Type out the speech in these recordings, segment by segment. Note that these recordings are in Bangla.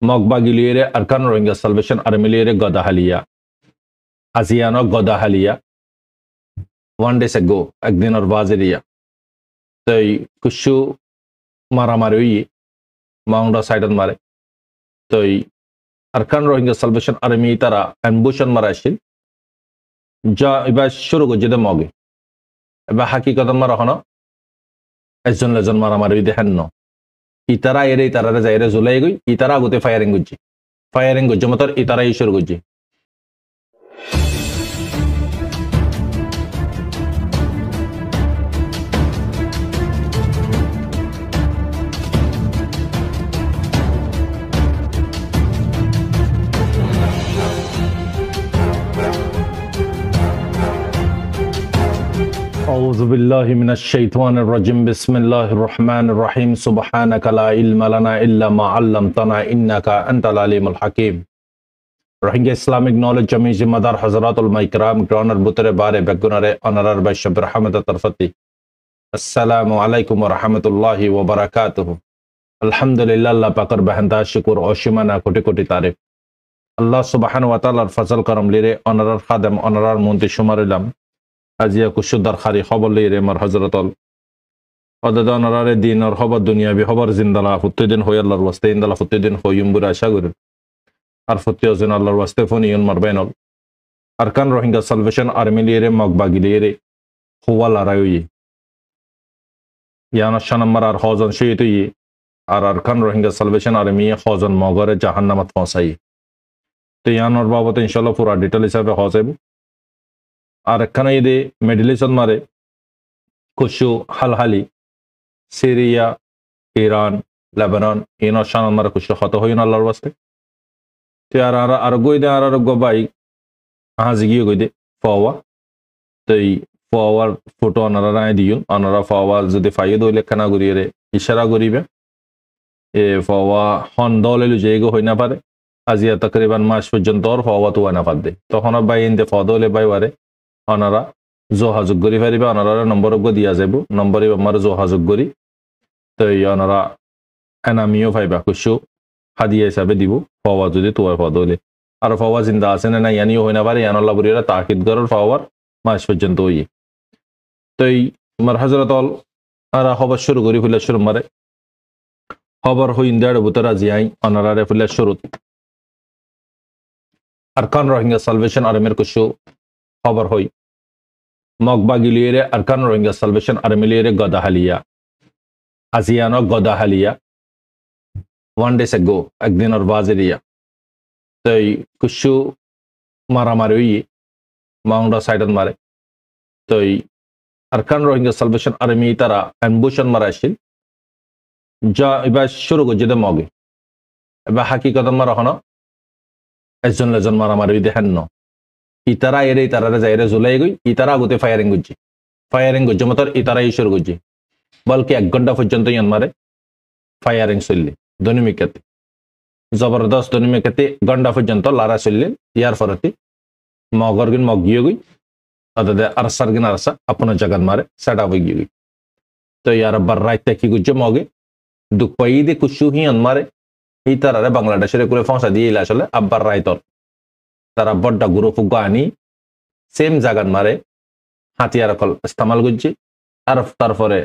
Mogbagiliere Arkan Rohingya Salvation Army Godahalia Asiano Godahalia 1 days ago একদিন ওর বাজেরিয়া তাই কুশু মারামারি মাউন্ডা সাইডন মারে তাই আরকান রোহিঙ্গা সালভেশন আর্মি তারা অ্যাম্বুশন মারাইছিল যা এবার শুরু করছে দে মগে এবার হাকিকত মারা হন একজন লেজন মারামারি দেখেন ন ইতারা এরে ইতারা যাইরে জুলাই গই ইতারা আগতে ফায়ারিং করছে মতর ইতারাই শুরু করছে أعوذ بالله من الشيطان الرجيم بسم الله الرحمن الرحيم سبحانك لا علم لنا إلا ما علمتنا إنك أنت العليم الحكيم Rohingya Islamic Knowledge Jamiji Madar Hazratul Maikram Groner Butere Bare Begunare Honorar by Shabir Hamad Tarfati Assalamu alaikum wa rahmatullahi wa barakatuh Alhamdulillah Allah Pakar Bahanda Shukur Oshimana Koti Koti Tarif Allah Subhanahu wa Ta'ala Fazal Karam Lire Honorar Khadam Honorar Munti Shumarilam আজিয়া কুশুদার খারি খবর লইরে মার হযরতল অদাদান আরারে দিন আর খবর দুনিয়া বি খবর জিন্দালা ফুত্তিদিন হই আল্লাহর ওয়াস্তে ইনদালা ফুত্তিদিন হইম বুরা আশা করি আর ফুত্তিয়জন আল্লাহর ওয়াস্তে ফনিয়ন মারবেনল আরকান রোহিঙ্গা সালভেশন আর্মি লিরে মগবাগি লিরে হুয়া লড়াই ইয়ানা শানাম্মার আর হজন শহীদ আর আরকান রোহিঙ্গা সালভেশন আর্মি হজন মগরে জাহান্নামত পৌঁছাই তো ইয়ানোর বাবদ ইনশাআল্লাহ পুরা ডিটেল হিসাবে হজাইব আর একখানে ইদে মেডিলেশন মারে কুশু হালহালি সিরিয়া ইরান লেবানন ইনর শান মারে কুশু হত হইন আল্লাহর ওয়াস্তে তে আর গইদে আর গবাই হাজিগিয়ে গইদে ফাওয়া তই ফাওয়ার ফটো আনারা রায় দিউন আনারা ফাওয়া যদি ফাইয়ে দইলে খানা গরিয়ে ইশারা করিবে এ ফাওয়া হন দলেলু যেগো হই না পারে আজিয়া তাকরিবান মাস পর্যন্ত আর ফাওয়া তো না পারে তখন বাই ইনদে ফাদলে বাই ওয়ারে অনারা যোগাযোগ করি পারিবে অনারা নম্বর দিয়া যাব নম্বরে আমার যোগাযোগ করি তো অনারা এনামিও পাইবা কিছু হাদিয়া হিসাবে দিব পাওয়া যদি তোমার পদ হলে আর পাওয়া চিন্তা আছে না ইয়ানিও হয় না পারে ইয়ানল্লা বুড়িরা তাকিদ করার পাওয়ার মাস পর্যন্ত ওই তো আমার হজরতল আর খবর শুরু করি ফুলে শুরু মারে খবর হই ইন্ডিয়ার বুতরা জিয়াই অনারারে ফুলে শুরু আরকান রোহিঙ্গা সালভেশন আর্মির কিছু খবর হই মগবাগিলিরে আরকান রোহিঙ্গা সালভেশন আর্মি গোদাহালিয়া আজিয়ানো গোদাহালিয়া 1 days ago একদিন ওর বাজেরিয়া তাই কুশু মারামারি মাউন্ডা সাইডন মারে তাই আরকান রোহিঙ্গা সালভেশন আর্মি তারা অ্যাম্বুশন মারাইছিল যা এবার শুরু করছে দে মগে এবার হাকিকত মারা হন একজন লেজন মারামারি দেখেন ন ইতারা এরে ইতারা যাইরে জুলাই গই ইতারা আগতে ফায়ারিং করছে মতর ইতারাই শুরু করছে বলকি 1 ঘন্টা পর্যন্ত ইয়ান মারে ফায়ারিং চললে দৈনিমিকাতে জবরদস্ত দৈনিমিকাতে ঘন্টা পর্যন্ত লারা চললে ইয়ার ফরতি মগর গিন মগ গিয়ে গই অদাদে আরসার গিন আরসা আপনার জায়গাত মারে সেটা হয়ে গিয়ে গই তো ইয়ার বার রাইতে কি করছে মগে দুপাই দে কুশু হিয়ান মারে ইতারারে বাংলাদেশের করে ফসা দিয়ে ইলা আসলে আব্বার রাইতর তারা বড্ডা গুরু ফুগা আনি সেম জায়গার মারে হাতিয়ার কল ইস্তেমাল করছে আর তারপরে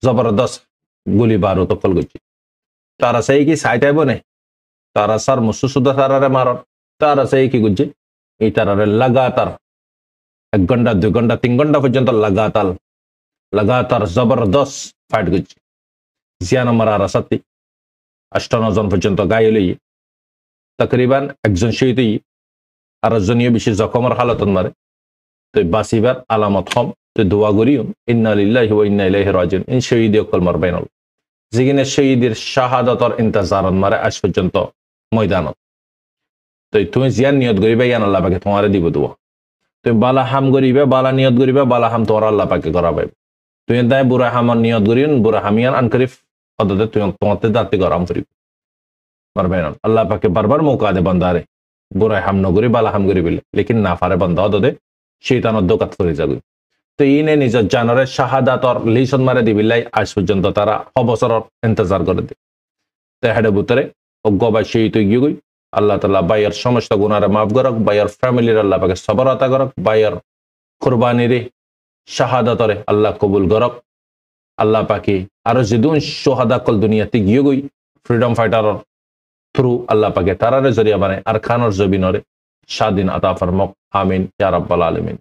জবরদস্ত গুলি বারুদ কল করছে তারা সেই কি সাইটাইব নে তারা সার মুসুসুদা তারারে মারন তারা সেই কি করছে এই তারারে লাগাতার 1 ঘন্টা 2 ঘন্টা 3 ঘন্টা পর্যন্ত লাগাতার জবরদস্ত ফাইট করছে জিয়ান মারা সাথী 58 জন পর্যন্ত গায়ে লই তকরিবান একজন শহীদ আর জনীয় বিশেষ জখমের হালতন মারে তো বাসিবার আলামত হম তো দোয়া করিও ইন্না লিল্লাহি ওয়া ইন্না ইলাইহি রাজিউন ইন শহীদ কল মারবাইনল যেখানে শহীদের শাহাদাতর ইন্তজারন মারে আজ পর্যন্ত ময়দানত তো তুমি জিয়ান নিয়ত করিবা ইয়ান আল্লাহ পাকে তোমারে দিব দোয়া তুমি বালা হাম করিবা বালা নিয়ত করিবা বালা হাম তোমার আল্লাহ পাকে করাবে তুমি তাই বুরা হামর নিয়ত করিও বুরা হামিয়ান আনকরিফ অদতে তুমি তোমাতে দাতি গরম করিবে মারবাইনল আল্লাহ পাকে বারবার মৌকা দে বান্দারে বুরাই হাম নগরি বালা হাম করি বলে লেকিন না পারে বন্ধ দে শৈতানের দোকাত করে যাবে তো ইনে নিজের জানরে শাহাদাতর লিসন মারে দিবিল্লাই আজ পর্যন্ত তারা অবসরর ইন্তজার করে দে তো হেডে বুতরে অজ্ঞবাই সেই তো গিয়ে গই আল্লাহ তাআলা বাইয়ের সমস্ত গুনারে মাফ করক বাইয়ের ফ্যামিলির আল্লাহ পাকে সবর আতা করক বাইয়ের কুরবানিরে শাহাদাতরে আল্লাহ কবুল করক আল্লাহ পাকে আরো যেদিন সোহাদা কল দুনিয়াতে গিয়ে গই ফ্রিডম ফাইটারর থ্রু আল্লাহ পাকে তারারে জরিয়া বানায় আর খানর জবিনরে স্বাধীন আতা ফরমক আমিন ইয়া রাব্বাল আলামিন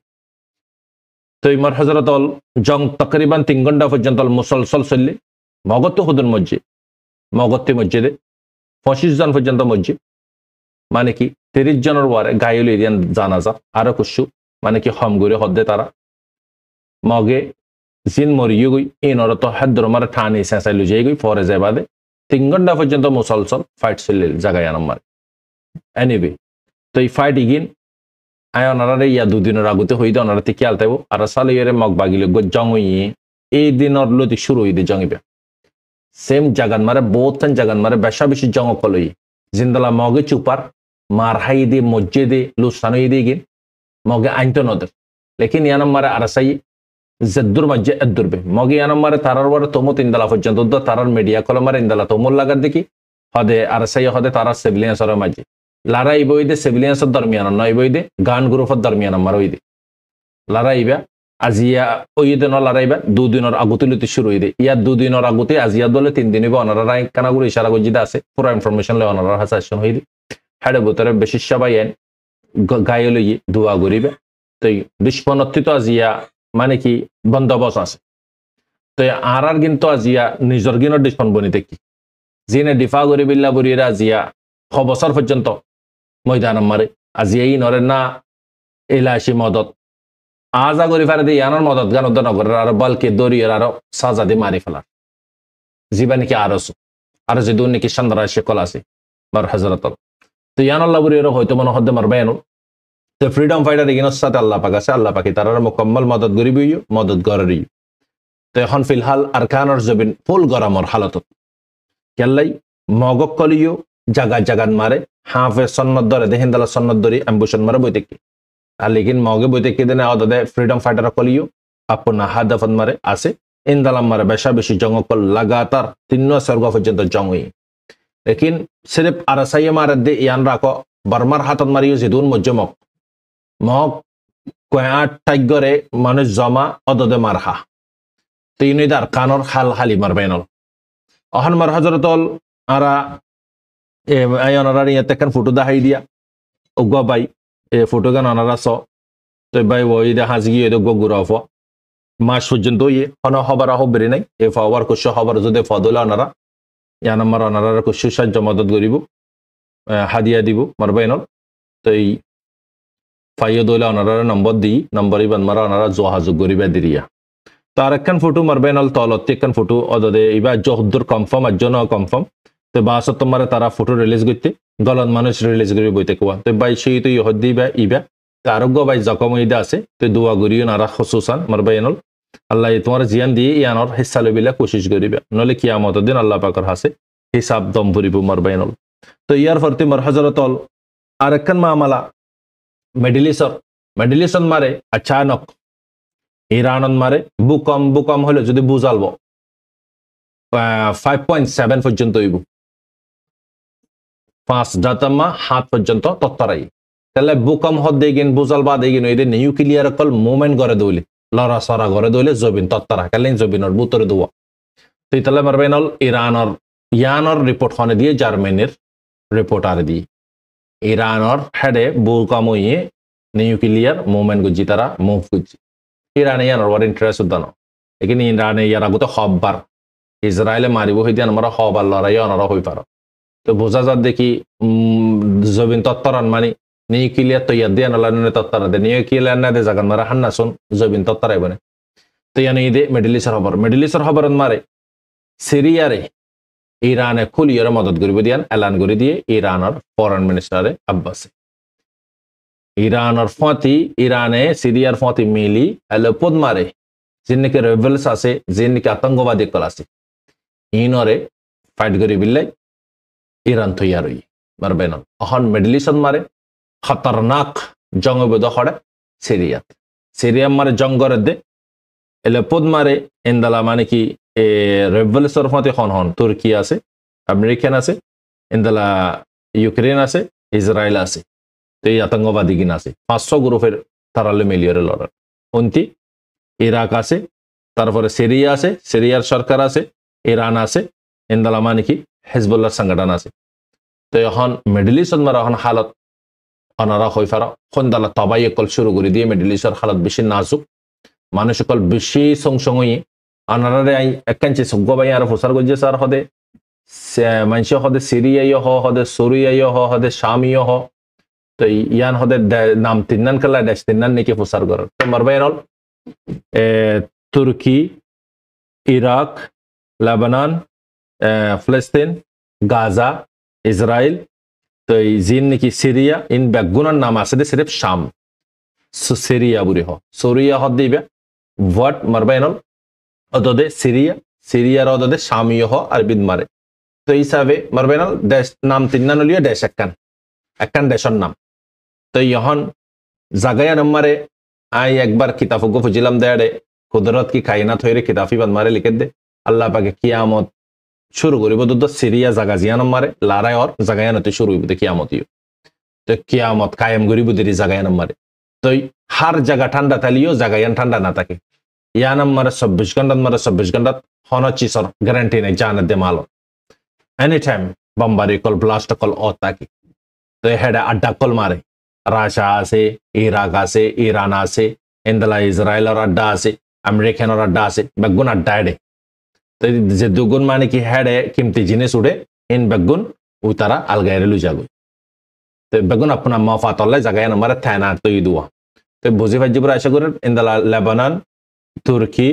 তো ইমার হযরতল জং তকরিবান 3 ঘন্টা পর্যন্ত মুসলসল চললে মগত হুদুর মসজিদ মগত্তি মসজিদে 25 জন পর্যন্ত মসজিদ মানে কি 30 জনের ওয়ারে গায়ল এরিয়ান জানাজা আরো কুসু মানে কি হম করে হদ্দে তারা মগে জিন মরিয়ে গই এই নরত হাদ্র মারে ঠানি সেসাই লুজে গই ফরে যায় বাদে 3 ঘন্টা পর্যন্ত মুসলসল ফাইট চললে জায়গায় আনাম এনিওয়ে তো এই ফাইট ইগিন আয় ওনারা ইয়া দুদিনের আগুতে হইতে ওনারা তে আলতাইব আর সালিয়ের মগ বাগিলে জং হইয়ে এই দিনের লতি শুরু হইতে জঙিবে সেম জাগান মারে বহুত জাগান মারে বেশা বেশি জং কলই জিন্দালা মগে চুপার মার হাই দি মসজিদে লুসানো দিয়ে গিন মগে আইনতো নদের লেকিন ইয়ানাম মারে আরাসাই জদ্দুর মজ্জে এদ্দুরবে মগে ইয়ানাম মারে তারার ওয়ারে তোমত ইন্দালা পর্যন্ত তারার মিডিয়া কলমারে ইন্দালা তোমল লাগার দেখি হদে আরাসাই হদে তারার সিভিলিয়ান্সের মাঝে লারাই বইদে সিভিলিয়ান্সের দরমিয়ান নয় বইদে গান গ্রুপের দরমিয়ান আমার ওইদে লারাইবা আজিয়া ওইদে ন লারাইবা দুদিনের আগুতিলতি শুরু হইদে ইয়ার দুদিনের আগুতে আজিয়া দলে 3 দিন হইবে অনারা কানাগুলো ইশারা গজিদা আছে পুরো ইনফরমেশন লয় অনারা হাসাশন হইদে হেডে ভিতরে বেশি সবাই এন গায়ে লইয়ে দোয়া করিবে তো দুষ্পনত্তি তো আজিয়া মানে কি বন্দোবস্ত আছে তো আর কিন্তু আজিয়া নিজের গিনের দুষ্পন বনিতে কি যিনি ডিফা করি বিল্লা বরিয়েরা আজিয়া 6 বছর পর্যন্ত ময়দান মারে আজিয়া ই নরে না এলাশি মদত আজা করি ফেলে দিয়ে ইয়ানোর মদত গান উদ্ধার নগরের আরো বলকে দরিয়ের আরো সাজা দিয়ে মারি ফেলার জীবা নাকি আরো যে দুন নাকি সন্ধ্যারা শেকল আছে বার হজরতল তো ইয়ানোল্লা বরিয়ের হয়তো মনে হদ্দে মারবে এনো তো ফ্রিডম ফাইটার এগিনোর সাথে আল্লাহ পাক আছে আল্লাহ পাকি তারা মোকাম্মল মদত গরিবই মদত গড়ারি তো এখন ফিলহাল আর খানোর জবিন ফুল গরমর হালতত কেল্লাই মগক কলিও জাগান মারে হাফে সন্ন্যত ধরে দেখেন দালা সন্ন্যত ধরি অ্যাম্বুশন মারে বই দেখি আর লেকিন মগে বই দেখি দেনে অদে ফ্রিডম ফাইটার কলিও আপনা হাদাফত মারে আছে ইন্দালাম মারে বেশা বেশি জঙ্গকল লাগাতার 3 স্বর্গ পর্যন্ত জঙ্গই লেকিন সির্ফ আরাসাইয়ে মারে দে ইয়ান রাখো বর্মার হাতত মারিও যেদুন মজ্জমক মগ কয়াট টাইগরে মানুষ জমা অদদে মারহা তিনিদার কানর হাল হালি মারবেনল অহন মার হজরতল আরা আয়নারা ইয়াতে কান ফটো দেখাই দিয়া ওগা বাই এ ফটো গান আনারা স তো বাই ওই দে হাজগি এদ গগুরাফ মাস পর্যন্ত ইয়ে হন হবার হবরে নাই এ ফাওয়ার কুশ হবার যদি ফদল আনারা ইয়া নাম্বার আনারা কুশ সাহায্য মদত করিব হাদিয়া দিব মারবেনল তো এই ফাইয় দইলা আনারা নম্বর দি নম্বরই বান মারা আনারা যোগাযোগ করিবা দিরিয়া তার একখান ফটো মারবেনল তলত একখান ফটো অদদে ইবা জহদুর কনফার্ম আজজন কনফার্ম তো বাসত তোমার তারা ফটো রিলিজ করতে গলত মানুষ রিলিজ করি বইতে কোয়া তো বাই সেই তো ইহদ্দি বা ইবা আরোগ্য বাই জখম ইদা আছে তো দোয়া করিও নারা খসুসান মারবাইনল আল্লাহ তোমার জিয়ান দিয়ে ইয়ানোর হিসা লবিলা কোশিশ করিবা নলে কিয়ামত দিন আল্লাহ পাকর হাসে হিসাব দম ভরিব মারবাইনল তো ইয়ার ফরতি মার হজরতল আর একখান মামলা মেডিলিসন মারে আচানক ইরানন মারে বুকম হলে যদি বুঝালব 5.7 পর্যন্ত হইব 5.7 পর্যন্ত তত্তরাই তাহলে বুকম হদ দেগিন বুঝাল বা দেগিন এদের নিউক্লিয়ার কল মুভমেন্ট করে দইলে লড়া সরা করে দইলে জবিন তত্তরা কালেন জবিনর বুতরে দোয়া তো তাহলে মারবেনল ইরানর ইয়ানর রিপোর্ট হনে দিয়ে জার্মানির রিপোর্ট আর দিয়ে ইরানর হেডে বুকম হইয়ে নিউক্লিয়ার মুভমেন্ট গুজি তারা মুভ গুজি ইরানে ইয়ানর ওয়ার ইন্টারেস্ট উদ্দানো এখানে ইরানে ইয়ার আগতে হববার ইসরায়েলে মারিব হইতে আমরা হবার লড়াই অনারা হই পারো তো বোঝা যার দেখি জবিন তত্তরান মানে নিউক্লিয়ার তৈয়ার দিয়ে নালানে তত্তরা দে নিউক্লিয়ার না দে জাগান মারা হান্না শুন জবিন তত্তরাই বনে তো ইয়ানে ইদে মিডল ইস্টার খবর মারে সিরিয়ারে ইরানে খুলিয়রে মদত করিব দিয়ান এলান করে দিয়ে ইরানের ফরেন মিনিস্টারে আব্বাসে ইরানের ফতি ইরানে সিরিয়ার ফতি মিলি এলোপদ মারে যিনিকে রেবেলস আছে যিনিকে আতঙ্কবাদী কল আছে ইনরে ফাইট করি বিল্লাই ইরান তৈয়ার হই মারবে না অহন মিডল ইস্ট মারে খতরনাক জঙ্গবদ হড়ে সিরিয়া মারে জঙ্গরে দে এলোপদ মারে এন্দালা মানে কি রেবেলসর ফতি হন তুর্কি আছে আমেরিকান আছে ইন্দালা ইউক্রেন আছে ইসরায়েল আছে তো এই আতঙ্কবাদী কিনা আছে 500 গ্রুপের তারালে মিলিয়ে লড়ার অন্তি ইরাক আছে তারপরে সিরিয়া আছে সিরিয়ার সরকার আছে ইরান আছে ইন্দালা মানে কি হেজবুল্লাহর সংগঠন আছে তো এখন মিডল ইস্ট মারা এখন হালত অনারা হয়ে ফারা খন্দালা তবাই কল শুরু করে দিয়ে মিডল ইস্টের হালত বেশি নাজুক মানুষ কল বেশি সংসঙ্গই অনারারে একাঞ্চি সজ্ঞবাই আর ফুসার গজ্জে স্যার হদে মানুষ হদে সিরিয়াই হদে সুরিয়াই হদে শামিও হ তো ইয়ান হদে নাম তিন্নান খেলা দেশ তিন্নান নাকি ফুসার করার তো মারবাই হল তুর্কি ইরাক লেবানন ফিলিস্তিন গাজা ইসরায়েল তো এই জিন নাকি সিরিয়া ইন বেগুনার নাম আছে দে সিরেফ শাম সিরিয়া বুড়ি সুরিয়া হদ দিবে ভট মারবাইনল অদদে সিরিয়া সিরিয়ার অদদে শামীয় আরবিদ মারে তো হিসাবে মারবাইনল দেশ নাম তিন্নান লিয়ে দেশ একখান দেশের নাম তো ইহন জাগায়া নম্বরে আই একবার কিতাবকে ফুজিলাম দেয়ারে কুদরত কি কায়নাত হয়ে কিতাবি বাদ মারে লিখে দে আল্লাহ পাকে কিয়ামত শুরু করিব দুধ সিরিয়া জাগা জিয়া নম্বরে লারায় ওর জাগায়ানতে শুরু হইব কিয়ামতিও তো কিয়ামত কায়েম করিব দেরি জাগায়া নম্বরে তো হার জায়গা ঠান্ডা থালিও জাগায়ান ঠান্ডা না থাকে ইয়া নম্বরে 24 ঘন্টা মারে 24 ঘন্টা হন চিসর গ্যারান্টি নাই জানে দে মালো এনি টাইম বম্বারি কল ব্লাস্ট কল ও তাকি তো হেডে আড্ডা কল মারে রাশিয়া আছে ইরাক আছে ইরান আছে ইন্দলা ইসরায়েলের আড্ডা আছে আমেরিকানের আড্ডা আছে বেগুন আড্ডা হেডে তো যে দুগুণ মানে কি হেডে কিমতি জিনিস উঠে ইন বেগুন ও তারা আলগাইরে লু যাগো তো বেগুন আপনার মফাতলে জায়গায় নম্বর থানা তো দুয়া তো বুঝি ভাজিপুর আশা করেন ইন্দলা লেবানন তুর্কি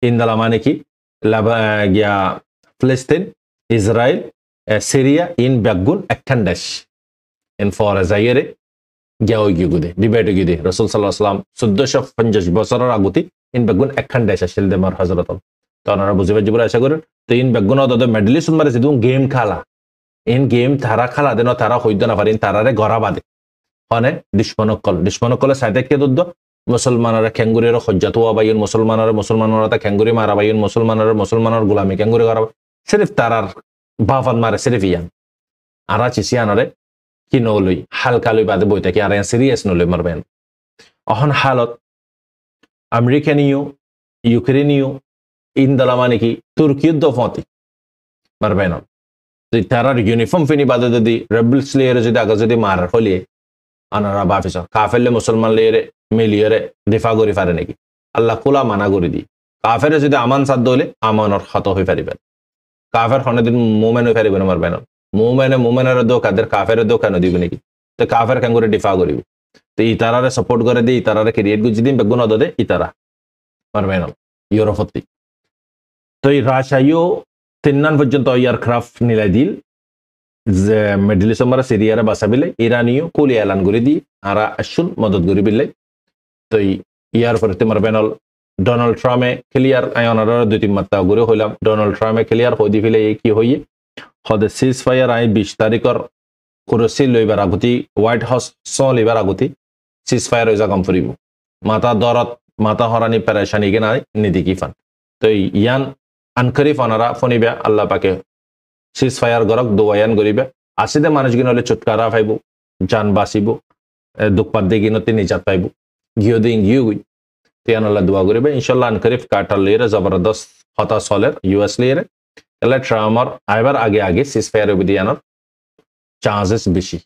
ইন্দলা মানে কি গিয়া ফিলিস্তিন ইসরায়েল সিরিয়া ইন বেগুন একখান দেশ ইন ফর যাইরে গিয়া ওই গিয়ে ডিবেট গিয়ে রসুল সাল্লাহ সাল্লাম 1450 বছরের আগতি ইন বেগুন একখান দেশ আসছিল দেমার হজরত তো ওনারা বুঝি ভাজিপুর আশা করেন তো ইন বেগুন মেডেল ইস্ট মারে যেহেতু গেম খেলা ইন গেম তারা খেলা দেন তারা হইতে না পারেন তারারে গড়া বাদে হনে দুশ্মনকলে সাইতে কে দুধ মুসলমানরা খেঙ্গুরের হজ্জাত হওয়া বাইন মুসলমানরা খেঙ্গুরি মারা বাইন মুসলমানের গোলামি খেঙ্গুরি করা সিরিফ তারার বাফাত মারে সিরিফ ইয়ান আরা চিসিয়ানরে কি নলই হালকা লই বাদে বই থাকি আর সিরিয়াস নলই মারবেন অহন হালত আমেরিকানীয় ইউক্রেনীয় ইন্দলা মানে কি তুর্কির দফতি মারবেন তারার ইউনিফর্ম ফিনি বাদে যদি রেবলস লিয়ারে যদি আগে যদি মারার হলিয়ে আনারা বাফিস কাফেরলে মুসলমান লিয়ারে মিলিয়রে দিফা করি পারে নাকি আল্লাহ খোলা মানা করে দি কাফেরে যদি আমান সাধ্য হলে আমানর হত হয়ে পারিবেন কাফের হনেদিন মোমেন হয়ে পারিবেন মারবেন মোমেনের দোকাদের কাফের দোকান দিবে নাকি তো কাফের কেন করে ডিফা করিব তো ইতারারে সাপোর্ট করে দিয়ে ইতারারে ক্রিয়েট গুজি দিন বেগুন দে ইতারা মারবেন ইউরোপতি তো এই রাশিয়াও তিন্নান পর্যন্ত এয়ারক্রাফট নিলাই দিল যে মিডল ইস্ট আমরা সিরিয়ারে বাঁচাবিলে ইরানিও কুলি এলান করে দি আর আসুন মদত করি বিলে তো ইয়ার পরে তোমার বেনল ডোনাল্ড ট্রাম্পে ক্লিয়ার আয়নার 2-3 মাত্রা ঘুরে হইলাম ডোনাল্ড ট্রাম্পে ক্লিয়ার হয়ে দি ফেলে কি হইয়ে হদে সিজ fire I 20 তারিখর Kursi লইবার আগতি white house লইবার আগতি seize fire হয়ে জাগাম ফুরিব মাথা হরানি পেরেশানি কে নাই নিদিকি ফান তো ইয়ান আনকরি ফানারা ফনিবে আল্লাহ পাকে সিজ ফায়ার গরক দোয়ায়ান গরিবে আসিদে মানুষ গিন হলে চুটকারা পাইব জান বাঁচিব দুঃখপাত দিয়ে গিনতে নিজাত পাইব গিয়ে দিন গিয়ে গই তিয়ান আল্লাহ দোয়া করিবে ইনশাল্লাহ আনকরিফ কাটার লিয়ে জবরদস্ত হতা সলের ইউএস লিয়ে এলে ট্রামার আইবার আগে সিজ ফায়ার অভিযানের চান্সেস বেশি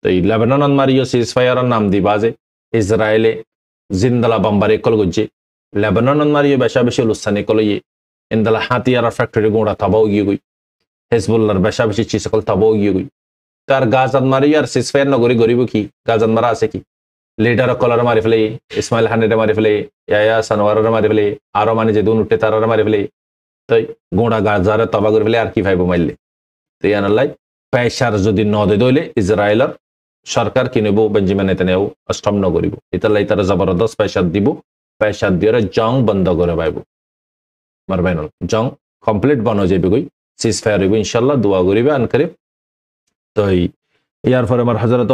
তো এই লেবানন মারিও সিজ ফায়ারের নাম দিবা যে ইসরায়েলে জিন্দালা বাম্বারে কল গজ্জে লেবানন মারিও বেশি লুসানি কলইয়ে ইন্দলা হাতিয়ার ফ্যাক্টরি গোড়া তাবাও গিয়ে গই হেজবুল্লার বেশি চিজ সকল তাবাও গিয়ে গই তার গাজান মারি আর সিজ ফায়ার নগরী গরিব কি গাজান মারা আছে কি লিডার কলার মারি ফেলে ইসমাইল হানিরে মারি ফেলে ইয়ায়া সানোয়ারের মারি ফেলে আরো মানে যে দুন উঠে তারার মারি ফেলে তো গোড়া গাজারে তবা করে ফেলে আর কি ভাইব মারলে তো ইয়ানাল্লাই পয়সার যদি নদে দইলে ইসরায়েলের সরকার কিনব বেঞ্জামিন নেতানিয়াহু অষ্টম নগরিব ইতালাই তারা জবরদস্ত পয়সা দিয়ে জং বন্ধ করে পাইব মারবেন জং কমপ্লিট বন হয়ে যাবে সিজ ফায়ার হইব ইনশাল্লাহ দোয়া করিবে আনকরিব তো ইয়ার পরে আমার হজরত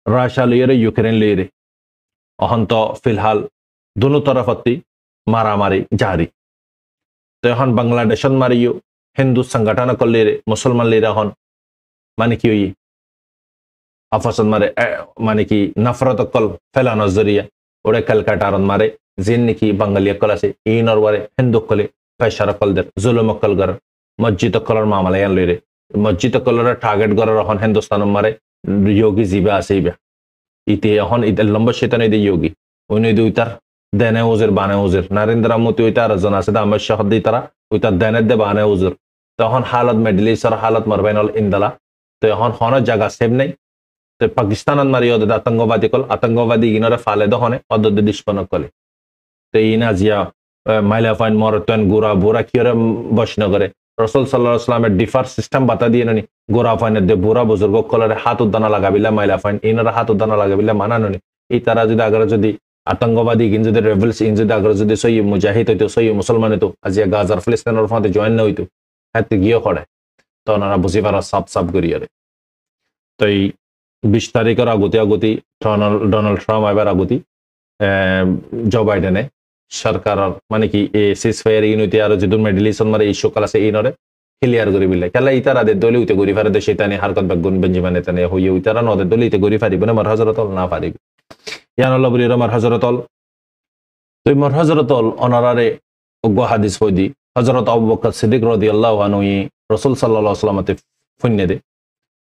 রাশিয়া লিয়ে ইউক্রেন লিয়ে অহন্ত ফিলহাল দুনো তরফতি মারামারি জারি তো এখন বাংলাদেশন মারিও হিন্দু সংগঠন করলে মুসলমান লিরা হন মানে কি ওই আফসদ মারে মানে কি নফরত কল ফেলানোর জরিয়া ওরে ক্যালকাটারন মারে যেন নাকি বাঙালি কল আছে এই নরওয়ারে হিন্দু কলে পেশার কলদের জুলুম কল গর মসজিদ কলর মামলায়ান লইরে মসজিদ কলর টার্গেট গড়ার হন হিন্দুস্তান মারে যোগী জিবা আছে ইবা ইতে এখন ইতে লম্বা শৈতান ইদে যোগী ওই দুইটার দেনে ওজের বানে ওজের নরেন্দ্র মোদী ওইটা আরেকজন আছে আমার শাহদ দি তারা ওইটার দেনের দে বানে ওজের তখন হালত মেডেল ইস্টর হালত মারবাইনল ইন্দালা তো এখন হন জায়গা সেভ নেই তো পাকিস্তান মারি ওদের আতঙ্কবাদী কল আতঙ্কবাদী ইনরে ফালে দহনে অদ্দ দিষ্পন কলে তো ইনা জিয়া মাইলা ফাইন মরতন গোরা বোরা কিয়রে বসনগরে রসুল সাল্লাহ সাল্লামের ডিফার সিস্টেম বাতা দিয়ে নি গোরা ফাইনের দে বুড়া বুজুর্গ কলরে হাত উদ্দানা লাগাবিলা মাইলা ফাইন ইনরা হাত উদ্দানা লাগাবিলা মানানো নি এই তারা যদি আগে যদি আতঙ্কবাদী ইন যদি রেভেলস ইন যদি আগে যদি সই মুজাহিদ হইতো সই মুসলমান হইতো আজিয়া গাজার ফিলিস্তিনের ফাঁতে জয়েন না হইতো হাতে গিয়ে করে তো ওনারা বুঝি পারা সাপ সাপ করিয়ে তো এই 20 তারিখের আগতি ডোনাল্ড ট্রাম্প এবার আগতি জো বাইডেনে সরকার মানে কি এ সিজ ফায়ার ইউনিটি আর যদি মেডিলিসন মারে ইস্যু কাল আছে ইনরে ক্লিয়ার করে বিলে খেলা ইতারা দে দলে উইতে গরি ফারে দেশে তানি হারকত বেগুন বেঞ্জিমান নেতানে হইয়ে ইতারা নদে দলে ইতে গরি ফারিব না মার হযরতল না ফারিব ইয়ান আল্লাহ বলি মার হযরতল তো মার হযরতল অনারারে ওগ হাদিস হইদি হযরত আবু বকর সিদ্দিক রাদিয়াল্লাহু আনহু রাসূল সাল্লাল্লাহু আলাইহি ওয়াসাল্লামতে ফুন্নে দে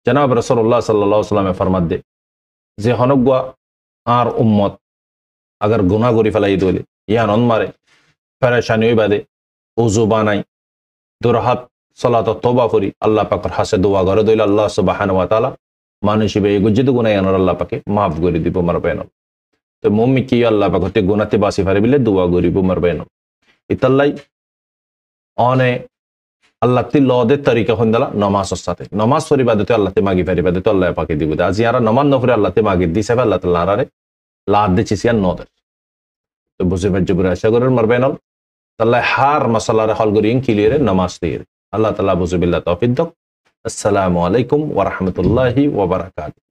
জনাব রাসূলুল্লাহ সাল্লাল্লাহু আলাইহি ওয়াসাল্লামে ফরমাত দে যে হনগা আর উম্মত আগার গুনাহ করি ফেলাই দলে ইয়ান অন মারে পেরেশানি হই বাদে ওযু বানাই দুরহাত সালাত তওবা করি আল্লাহ পাকের হাসে দোয়া করে দইল আল্লাহ সুবহানাহু ওয়া তাআলা মানুষ বে গুজিত গুনাহ ইয়ান আল্লাহ পাকে maaf করে দিব মারবেন তো মুমিন কি আল্লাহ পাকতে গুনাহতে বাসি ফারে বিলে দোয়া করিব মারবেন ইতাল্লাই অনে আল্লাহ তি লদে তরিকা হন্দালা নামাজের সাথে নামাজ পড়ি বাদতে আল্লাহ তে মাগি ফারি বাদতে আল্লাহ পাকে দিব আজ ইয়ারা নামাজ নফরে আল্লাহ তে মাগি দিছে আল্লাহ তাআলা আরে লাদ দিছি সিয়ান নদের তো বুঝে মজবুর আশা করেন মারবেন আল্লাহ হার মাসালার হল করিন ক্লিয়ারে নামাজ দিয়ে আল্লাহ তাআলা বুঝে বিল্লাহ তৌফিক দাও আসসালামু আলাইকুম ওয়া রাহমাতুল্লাহি ওয়া বারাকাতুহু